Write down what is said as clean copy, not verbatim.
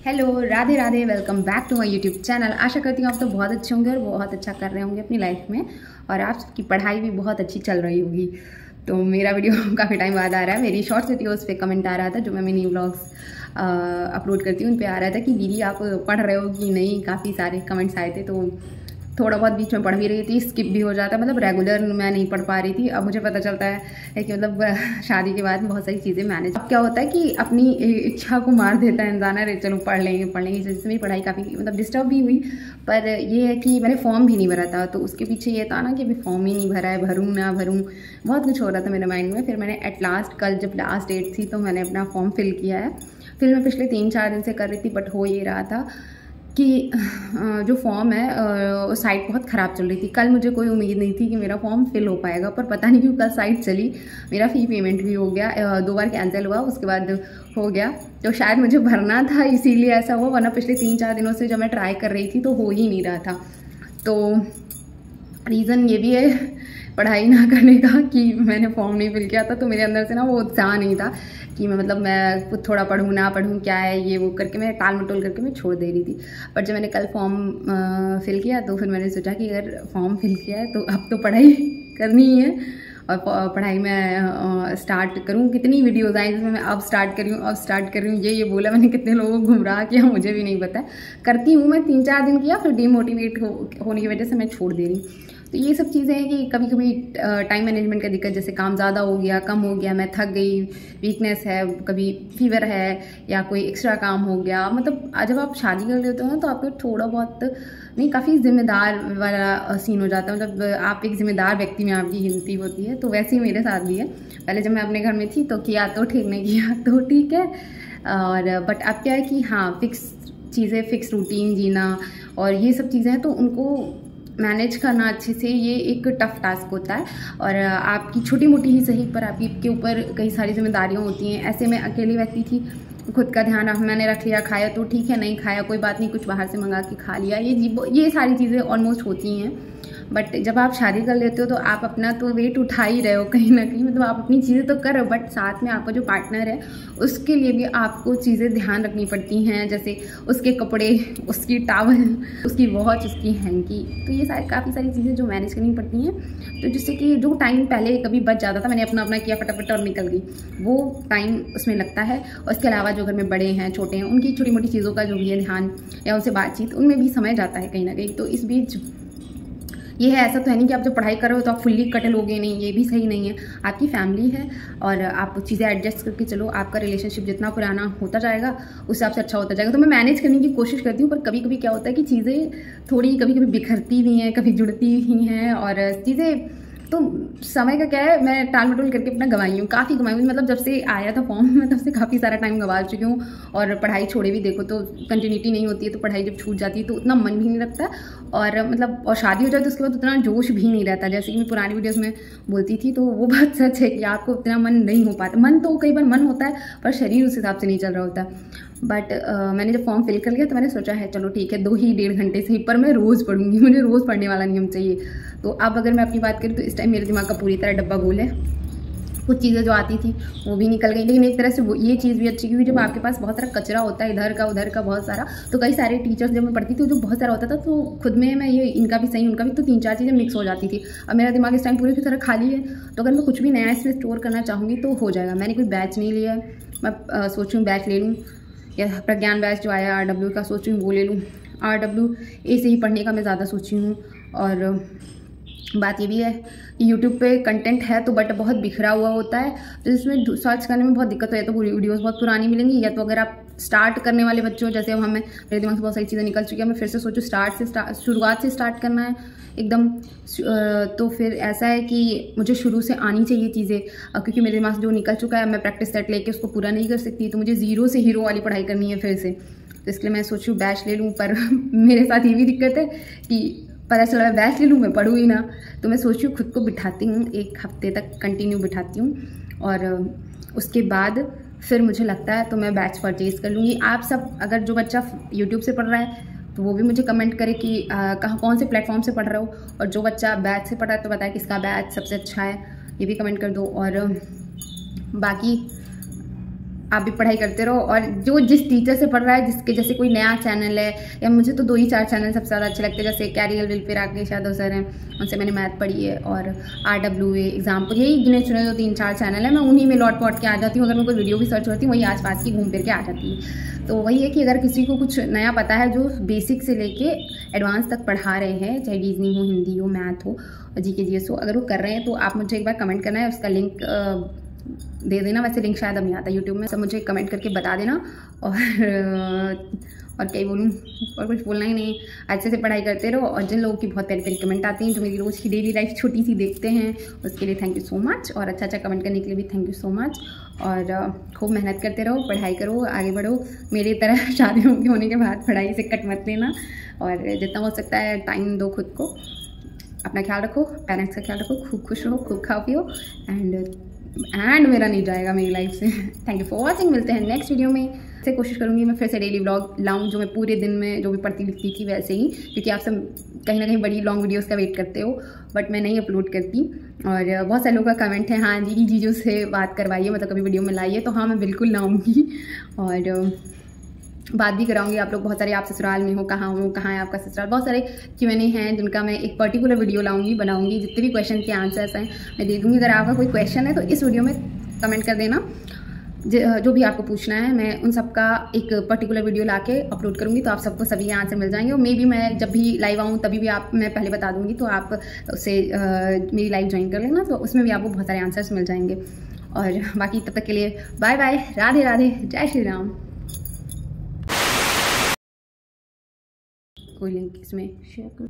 Hello, Radhe Radhe. Welcome back to my YouTube channel. आशा करती हूँ आप तो बहुत अच्छे होंगे और बहुत अच्छा कर रहे होंगे अपनी लाइफ में, और आप सबकी पढ़ाई भी बहुत अच्छी चल रही होगी। तो मेरा वीडियो काफ़ी टाइम बाद आ रहा है। मेरी शॉर्ट्स वीडियोस पे कमेंट आ रहा था, जो मैं मिनी व्लॉग्स अपलोड करती हूँ, उन पे आ रहा था कि दीदी आप पढ़ रहे हो कि नहीं। काफ़ी सारे कमेंट्स आए थे, तो थोड़ा बहुत बीच में पढ़ भी रही थी, स्किप भी हो जाता, मतलब रेगुलर मैं नहीं पढ़ पा रही थी। अब मुझे पता चलता है कि मतलब शादी के बाद बहुत सारी चीज़ें मैनेज। अब क्या होता है कि अपनी इच्छा को मार देता है इंसान। अरे चलो पढ़ लेंगे जिससे मेरी पढ़ाई काफ़ी मतलब डिस्टर्ब भी हुई। पर ये है कि मैंने फॉर्म भी नहीं भरा था, तो उसके पीछे ये था ना कि अभी फॉर्म ही नहीं भरा है, भरूँ ना भरूँ, बहुत कुछ हो रहा था मेरे माइंड में। फिर मैंने एट लास्ट, कल जब लास्ट डेट थी, तो मैंने अपना फॉर्म फिल किया है। फिर मैं पिछले 3-4 दिन से कर रही थी, बट हो ये रहा था कि जो फॉर्म है साइट बहुत ख़राब चल रही थी। कल मुझे कोई उम्मीद नहीं थी कि मेरा फॉर्म फिल हो पाएगा, पर पता नहीं क्यों कल साइट चली। मेरा फ़ी पेमेंट भी हो गया, 2 बार कैंसिल हुआ, उसके बाद हो गया। तो शायद मुझे भरना था, इसीलिए ऐसा हुआ, वरना पिछले 3-4 दिनों से जब मैं ट्राई कर रही थी तो हो ही नहीं रहा था। तो रीज़न ये भी है पढ़ाई ना करने का कि मैंने फॉर्म नहीं फिल किया था। तो मेरे अंदर से ना वो उत्साह नहीं था कि मैं खुद थोड़ा पढ़ूँ ना पढ़ूँ, क्या है ये वो करके मैं टाल मटोल करके मैं छोड़ दे रही थी। पर जब मैंने कल फॉर्म फिल किया, तो फिर मैंने सोचा कि अगर फॉर्म फिल किया है तो अब तो पढ़ाई करनी ही है, और पढ़ाई में स्टार्ट करूँ। कितनी वीडियोज़ आई जिसमें मैं अब स्टार्ट कर रही हूँ, ये बोला मैंने, कितने लोगों को गुमराह किया मुझे भी नहीं पता। करती हूँ मैं, 3-4 दिन किया, फिर डीमोटिवेट होने की वजह से मैं छोड़ दे रही। तो ये सब चीज़ें हैं कि कभी कभी टाइम मैनेजमेंट का दिक्कत, जैसे काम ज़्यादा हो गया, कम हो गया, मैं थक गई, वीकनेस है, कभी फीवर है, या कोई एक्स्ट्रा काम हो गया। मतलब जब आप शादी कर लेते हो ना, तो आपको थोड़ा बहुत नहीं, काफ़ी जिम्मेदार वाला सीन हो जाता है। मतलब आप एक जिम्मेदार व्यक्ति में आपकी गिनती होती है। तो वैसे ही मेरे साथ भी है। पहले जब मैं अपने घर में थी तो किया तो ठीक, नहीं किया तो ठीक है। और बट अब क्या है कि हाँ, फिक्स चीज़ें, फिक्स रूटीन जीना और ये सब चीज़ें हैं, तो उनको मैनेज करना अच्छे से, ये एक टफ़ टास्क होता है। और आपकी छोटी मोटी ही सही, पर आपके ऊपर कई सारी जिम्मेदारियाँ होती हैं। ऐसे में अकेली व्यक्ति थी, खुद का ध्यान मैंने रख लिया, खाया तो ठीक है, नहीं खाया कोई बात नहीं, कुछ बाहर से मंगा के खा लिया, ये सारी चीज़ें ऑलमोस्ट होती हैं। बट जब आप शादी कर लेते हो तो आप अपना तो वेट उठा ही रहे हो कहीं ना कहीं, मतलब आप अपनी चीज़ें तो कर रहे हो, बट साथ में आपका जो पार्टनर है उसके लिए भी आपको चीज़ें ध्यान रखनी पड़ती हैं, जैसे उसके कपड़े, उसकी टावल, उसकी वॉच, उसकी हैंकी। तो ये काफ़ी सारी चीज़ें जो मैनेज करनी पड़ती हैं। तो जिससे कि जो टाइम पहले कभी बच जाता था, मैंने अपना किया फटाफट और निकल गई, वो टाइम उसमें लगता है। और इसके अलावा जो घर में बड़े हैं, छोटे हैं, उनकी छोटी मोटी चीज़ों का जो भी है ध्यान, या उनसे बातचीत, उनमें भी समय जाता है कहीं ना कहीं। तो इस बीच ये है, ऐसा तो है नहीं कि आप जब पढ़ाई कर रहे हो तो आप फुल्ली कटल हो गए, नहीं, ये भी सही नहीं है। आपकी फैमिली है और आप चीज़ें एडजस्ट करके चलो, आपका रिलेशनशिप जितना पुराना होता जाएगा उस हिसाब से अच्छा होता जाएगा। तो मैं मैनेज करने की कोशिश करती हूँ, पर कभी कभी क्या होता है कि चीज़ें थोड़ी कभी कभी बिखरती भी हैं, कभी जुड़ती भी हैं, और चीज़ें तो समय का क्या है, मैं टाल मटोल करके अपना गंवाई हूँ, काफ़ी गंवाई हूँ। मतलब जब से आया था फॉर्म में, तब से काफ़ी सारा टाइम गंवा चुकी हूँ। और पढ़ाई छोड़े भी देखो तो कंटिन्यूटी नहीं होती है, तो पढ़ाई जब छूट जाती है तो उतना मन भी नहीं लगता। और मतलब और शादी हो जाए तो उसके बाद उतना जोश भी नहीं रहता। जैसे कि मैं पुरानी वीडियोज़ में बोलती थी, तो वो बात सच है कि आपको उतना मन नहीं हो पाता। मन तो कई बार मन होता है, पर शरीर उस हिसाब से नहीं चल रहा होता। बट मैंने जब फॉर्म फिल कर लिया तो मैंने सोचा है चलो ठीक है, 2-1.5 घंटे से ही, पर मैं रोज़ पढ़ूंगी, मुझे रोज़ पढ़ने वाला नियम चाहिए। तो अब अगर मैं अपनी बात करूँ तो इस टाइम मेरे दिमाग का पूरी तरह डब्बा गोल है। कुछ चीज़ें जो आती थी वो भी निकल गई, लेकिन एक तरह से वो ये चीज़ भी अच्छी, क्योंकि जब आपके पास बहुत सारा कचरा होता है, इधर का उधर का बहुत सारा, तो कई सारे टीचर्स जब मैं पढ़ती थी जो बहुत सारा होता था, तो खुद में मैं ये इनका भी सही उनका भी, तो 3-4 चीज़ें मिक्स हो जाती थी। अब मेरा दिमाग इस टाइम पूरी तरह खाली है, तो अगर मैं कुछ भी नया इसमें स्टोर करना चाहूँगी तो हो जाएगा। मैंने कोई बैच नहीं लिया है, मैं सोच रही हूँ बैच ले लूँ, या प्रज्ञान बैच जो आया RW का, सोच रही हूँ वो ले लूँ। RWA से ही पढ़ने का मैं ज़्यादा सोची हूँ। और बात ये भी है कि यूट्यूब पे कंटेंट है तो बट बहुत बिखरा हुआ होता है, तो इसमें सर्च करने में बहुत दिक्कत हो, या तो पूरी वीडियोस बहुत पुरानी मिलेंगी, या तो अगर आप स्टार्ट करने वाले बच्चे हो, जैसे अब मेरे दिमाग से बहुत सारी चीज़ें निकल चुकी है, मैं फिर से सोचूँ शुरुआत से स्टार्ट करना है एकदम। तो फिर ऐसा है कि मुझे शुरू से आनी चाहिए चीज़ें, क्योंकि मेरे दिमाग से जो निकल चुका है, मैं प्रैक्टिस सेट लेके उसको पूरा नहीं कर सकती, तो मुझे ज़ीरो से हीरो वाली पढ़ाई करनी है फिर से। तो इसलिए मैं सोचूँ बैच ले लूँ, पर मेरे साथ ये भी दिक्कत है कि पता चला मैं बैच ले लूँ, मैं पढ़ूँ ही ना। तो मैं सोच रही हूँ खुद को बिठाती हूँ, 1 हफ्ते तक कंटिन्यू बिठाती हूँ, और उसके बाद फिर मुझे लगता है तो मैं बैच परचेज़ कर लूँगी। आप सब, अगर जो बच्चा यूट्यूब से पढ़ रहा है तो वो भी मुझे कमेंट करे कि कहाँ कौन से प्लेटफॉर्म से पढ़ रहे हो, और जो बच्चा बैच से पढ़ रहा है तो बताए किसका बैच सबसे अच्छा है, ये भी कमेंट कर दो। और बाकी आप भी पढ़ाई करते रहो। और जो जिस टीचर से पढ़ रहा है, जिसके जैसे कोई नया चैनल है, या मुझे तो 2 ही 4 चैनल सबसे ज़्यादा अच्छे लगते हैं, जैसे career will pay Rakesh Yadav sir हैं, उनसे मैंने मैथ पढ़ी है, और RWA एग्जाम्पल, यही गिने चुने जो 3-4 चैनल है, मैं उन्हीं में लौट पौट के आ जाती हूँ। अगर मैं कोई वीडियो भी सर्च करती हूँ, वही आसपास की घूम फिर के आ जाती है। तो वही है कि अगर किसी को कुछ नया पता है, जो बेसिक से लेके एडवांस तक पढ़ा रहे हैं, चाहे रीजनिंग हो, हिंदी हो, मैथ हो, GK GS हो, अगर वो कर रहे हैं, तो आप मुझे एक बार कमेंट करना है, उसका लिंक दे देना। वैसे लिंक शायद अब नहीं आता यूट्यूब में, सब मुझे कमेंट करके बता देना। और क्या बोलूँ, और कुछ बोलना ही नहीं। अच्छे से पढ़ाई करते रहो, और जिन लोगों की बहुत प्यारी प्यारी कमेंट आती हैं, जो मेरी रोज़ की डेली लाइफ छोटी सी देखते हैं, उसके लिए थैंक यू सो मच। और अच्छा अच्छा कमेंट करने के लिए भी थैंक यू सो मच। और खूब मेहनत करते रहो, पढ़ाई करो, आगे बढ़ो। मेरी तरह शादी होने के बाद पढ़ाई से कट मत लेना, और जितना हो सकता है टाइम दो खुद को, अपना ख्याल रखो, पेरेंट्स का ख्याल रखो, खूब खुश रहो, खूब खाओ पियो, एंड मेरा नहीं जाएगा मेरी लाइफ से। थैंक यू फॉर वॉचिंग, मिलते हैं नेक्स्ट वीडियो में। से कोशिश करूँगी मैं फिर से डेली व्लॉग लाऊं, जो मैं पूरे दिन में जो भी पढ़ती लिखती थी वैसे ही, क्योंकि आप सब कहीं ना कहीं बड़ी लॉन्ग वीडियोस का वेट करते हो, बट मैं नहीं अपलोड करती। और बहुत सारे लोगों का कमेंट है, हाँ जी जीजू से बात करवाइए, मतलब कभी वीडियो में लाइए, तो हाँ मैं बिल्कुल लाऊंगी, और बात भी कराऊंगी। आप लोग बहुत सारे, आप ससुराल में हो, कहाँ है आपका ससुराल, बहुत सारे Q&A हैं जिनका मैं एक पर्टिकुलर वीडियो लाऊंगी, बनाऊंगी। जितने भी क्वेश्चन के आंसर्स हैं मैं दे दूंगी। अगर आपका कोई क्वेश्चन है तो इस वीडियो में कमेंट कर देना, जो भी आपको पूछना है, मैं उन सब का एक पर्टिकुलर वीडियो लाके अपलोड करूंगी, तो आप सबको सभी आंसर मिल जाएंगे। और मे बी मैं जब भी लाइव आऊँ तभी भी मैं पहले बता दूंगी, तो आप उससे मेरी लाइव ज्वाइन कर लेना, तो उसमें भी आपको बहुत सारे आंसर्स मिल जाएंगे। और बाकी तब तक के लिए बाय बाय, राधे राधे, जय श्री राम। कोई लिंक इसमें शेयर करो।